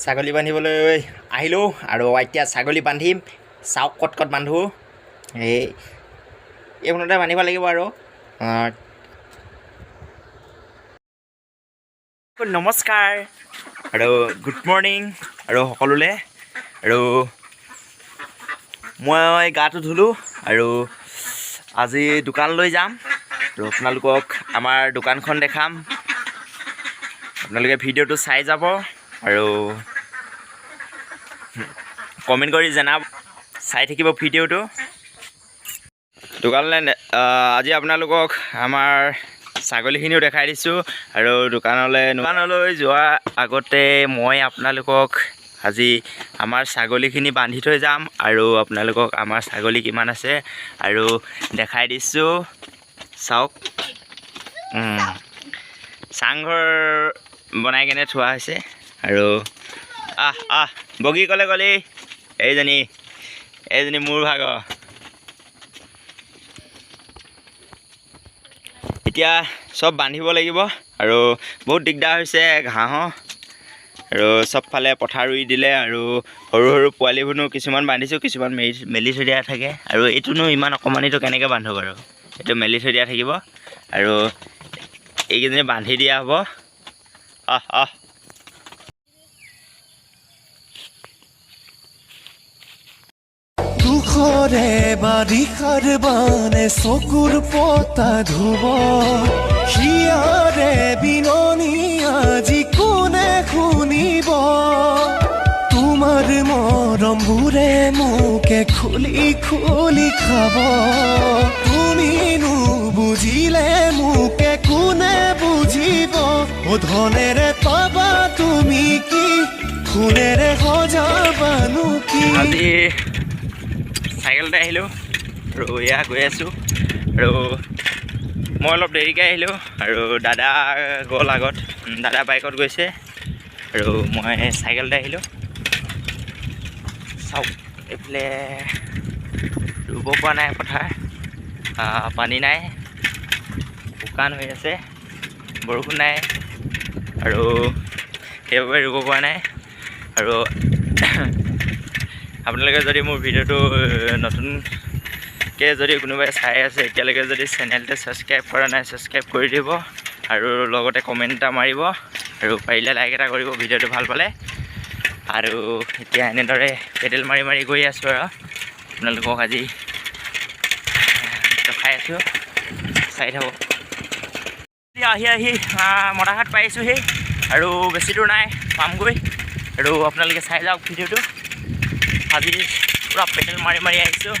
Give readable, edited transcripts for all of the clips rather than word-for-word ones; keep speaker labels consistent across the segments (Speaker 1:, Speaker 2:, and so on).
Speaker 1: ছাগলী বান্ধিবলৈ আহিলোঁ আৰু এতিয়া ছাগলী বান্ধিম। চাওক ক'ত ক'ত বান্ধো, এইখনতে বান্ধিব লাগিব আৰু নমস্কাৰ আৰু গুড মৰ্ণিং আৰু সকলোলে। আৰু মই গাটো ধুলোঁ আৰু আজি দোকানলৈ যাম আৰু আপোনালোকক আমাৰ দোকানখন দেখাম। আপোনালোকে ভিডিঅ'টো চাই যাব আৰু কমেণ্ট কৰি জনাব, চাই থাকিব ভিডিঅ'টো। দোকানলৈ আজি আপোনালোকক আমাৰ ছাগলীখিনিও দেখাই দিছোঁ আৰু দোকানলৈ যোৱাৰ আগতে মই আপোনালোকক আজি আমাৰ ছাগলীখিনি বান্ধি থৈ যাম আৰু আপোনালোকক আমাৰ ছাগলী কিমান আছে আৰু দেখাই দিছোঁ। চাওক, চাংঘৰ বনাই কেনে থোৱা হৈছে আৰু বগী ক'লে গ'লি এইজনী মোৰ ভাগৰ। এতিয়া চব বান্ধিব লাগিব আৰু বহুত দিগদাৰ হৈছে ঘাঁহৰ, আৰু চবফালে পথাৰ ৰুই দিলে আৰু সৰু সৰু পোৱালিবোৰনো কিছুমান বান্ধিছোঁ, কিছুমান মেলি থৈ দিয়া থাকে। আৰু এইটোনো ইমান অকণমানিটো কেনেকৈ বান্ধো বাৰু, এইটো মেলি থৈ দিয়া থাকিব আৰু এইকেইজনী বান্ধি দিয়া হ'ব।
Speaker 2: দুখৰে বাৰিষাৰ বানে চকুৰ পতা ধুব, হিয়াৰে বিননি আজি কোনে শুনিব। তোমাৰ মৰমবোৰে মোকে খুলি খুলি খাব, তুমিনো বুজিলে মোকে কোনে বুজিব। ধনেৰে পাবা তুমি কি, সোণেৰে সজাবানো কি।
Speaker 1: চাইকেলতে আহিলোঁ আৰু এয়া গৈ আছোঁ আৰু মই অলপ দেৰিকৈ আহিলোঁ আৰু দাদা গ'ল আগত, দাদা বাইকত গৈছে আৰু মই চাইকেলতে আহিলোঁ। চাওক, এইফালে ৰুব পৰা নাই পথাৰ, পানী নাই, শুকান হৈ আছে, বৰষুণ নাই আৰু সেইবাবে ৰুব পৰা নাই। আৰু আপোনালোকে যদি মোৰ ভিডিঅ'টো নতুনকৈ যদি কোনোবাই চাই আছে, এতিয়ালৈকে যদি চেনেলটো ছাবস্ক্ৰাইব কৰা নাই, ছাবস্ক্ৰাইব কৰি দিব আৰু লগতে কমেণ্ট এটা মাৰিব আৰু পাৰিলে লাইক এটা কৰিব ভিডিঅ'টো ভাল পালে। আৰু এতিয়া এনেদৰে পেডেল মাৰি মাৰি গৈ আছোঁ আৰু আপোনালোকক আজি দেখাই আছোঁ, চাই থাকক। আহি মদাঘাট পাইছোঁহি আৰু বেছি দূৰ নাই পামগৈ আৰু আপোনালোকে চাই যাওক ভিডিঅ'টো। আজি পূৰা পেডেল মাৰি মাৰি আহিছোঁ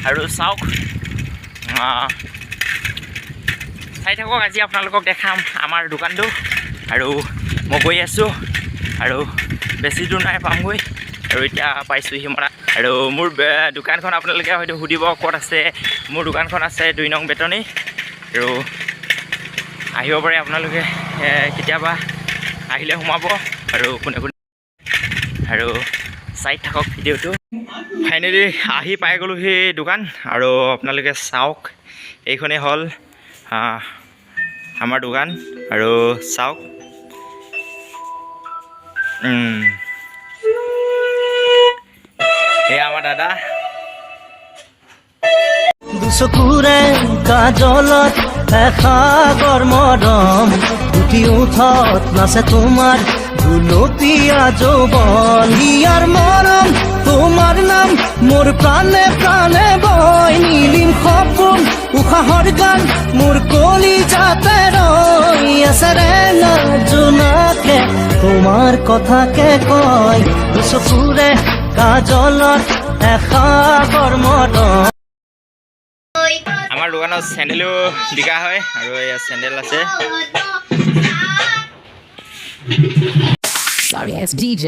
Speaker 1: আৰু চাওক, চাই থাকক। আজি আপোনালোকক দেখাম আমাৰ দোকানটো আৰু মই গৈ আছোঁ আৰু বেছি দূৰ নাই পামগৈ আৰু এতিয়া পাইছোঁহি মৰা। আৰু মোৰ দোকানখন আপোনালোকে হয়তো সুধিব ক'ত আছে। মোৰ দোকানখন আছে 2 নং বেতনী আৰু আহিব পাৰে আপোনালোকে, কেতিয়াবা আহিলে সোমাব আৰু কোনে কোনে আৰু চাই থাকক ভিডিঅ'টো। ফাইনেলি আহি পাই গ'লোঁ সেই দোকান আৰু আপোনালোকে চাওক, এইখনেই হ'ল আমাৰ দোকান আৰু চাওক। এয়া আমাৰ দাদা।
Speaker 3: দুচকুৰে কাজলত এসাগৰ মৰম, উঠি উঠত নাচে তোমাৰ গুলপীয়া যৌৱন। হিয়াৰ মৰম তোমাৰ নাম মোৰ প্ৰাণে প্ৰাণে বয়, নীলিম সপোন উশাহৰ গান মোৰ কলিজাতে ৰৈ আছে ৰে না জোনাকে তোমাৰ কথাকে কয়। দুচকুৰে কাজলত এসাগৰ মৰম।
Speaker 1: আমাৰ দোকানত চেণ্ডেলো বিকা হয় আৰু এয়া চেণ্ডেল আছে।
Speaker 4: Sorry, it's DJ.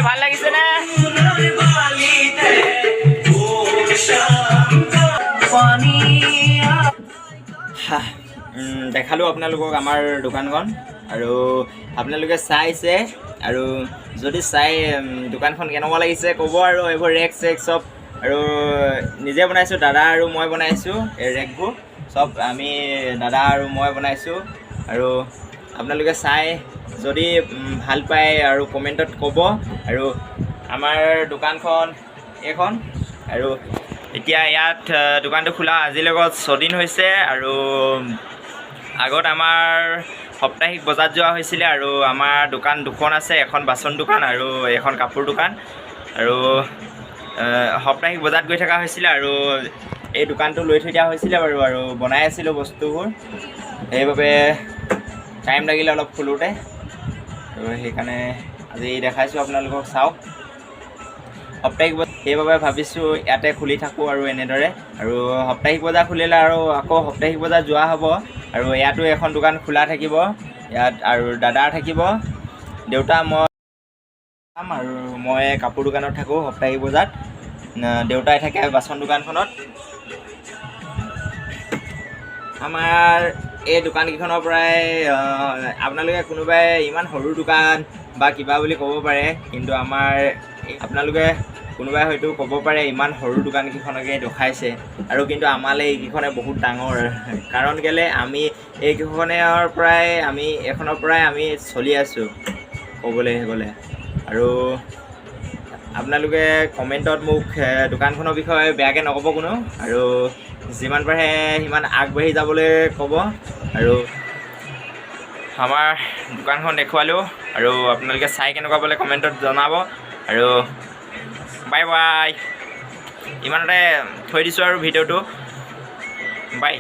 Speaker 1: ভাল লাগিছে না? দেখালোঁ আপোনালোকক আমাৰ দোকানখন আৰু আপোনালোকে চাইছে আৰু যদি চাই দোকানখন কেনেকুৱা লাগিছে ক'ব আৰু এইবোৰ ৰেক চেক চব আৰু নিজে বনাইছোঁ দাদা আৰু মই বনাইছোঁ এই ৰেকবোৰ চব আমি দাদা আৰু মই বনাইছোঁ আৰু আপোনালোকে চাই যদি ভাল পায় আৰু কমেণ্টত ক'ব আৰু আমাৰ দোকানখন এইখন আৰু এতিয়া ইয়াত দোকানটো খোলা আজিৰ লগত 6 দিন হৈছে আৰু আগত আমাৰ সাপ্তাহিক বজাৰত যোৱা হৈছিলে আৰু আমাৰ দোকান দুখন আছে এখন বাচন দোকান আৰু এখন কাপোৰ দোকান আৰু সাপ্তাহিক বজাৰত গৈ থকা হৈছিলে আৰু এই দোকানটো লৈ থৈ দিয়া হৈছিলে বাৰু আৰু বনাই আছিলোঁ বস্তুবোৰ সেইবাবে টাইম লাগিলে অলপ খোলোতে আৰু সেইকাৰণে আজি দেখাইছোঁ আপোনালোকক চাওক সাপ্তাহিক বজাৰ সেইবাবে ভাবিছোঁ ইয়াতে খুলি থাকোঁ আৰু এনেদৰে আৰু সাপ্তাহিক বজাৰ খুলিলে আৰু আকৌ সাপ্তাহিক বজাৰ যোৱা হ'ব আৰু ইয়াতো এখন দোকান খোলা থাকিব ইয়াত আৰু দাদাৰ থাকিব দেউতা মই আৰু মই কাপোৰ দোকানত থাকোঁ সাপ্তাহিক বজাৰত দেউতাই থাকে বাচন দোকানখনত আমাৰ এই দোকানকেইখনৰ পৰাই আপোনালোকে কোনোবাই ইমান সৰু দোকান বা কিবা বুলি ক'ব পাৰে কিন্তু আমাৰ আপোনালোকে কোনোবাই হয়তো ক'ব পাৰে ইমান সৰু দোকানকেইখনকে দেখাইছে আৰু কিন্তু আমালৈ এইকেইখনে বহুত ডাঙৰ কাৰণ কেলৈ আমি এইকেইখনৰ পৰাই আমি চলি আছোঁ ক'বলৈ গ'লে আৰু আপোনালোকে কমেণ্টত মোক দোকানখনৰ বিষয়ে বেয়াকৈ নক'ব কোনো আৰু যিমান পাৰে সিমান আগবাঢ়ি যাবলৈ ক'ব আৰু আমাৰ দোকানখন দেখুৱালোঁ আৰু আপোনালোকে চাই কেনেকুৱা পালে কমেণ্টত জনাব আৰু বাই বাই ইমানতে থৈ দিছোঁ আৰু ভিডিঅ'টো বাই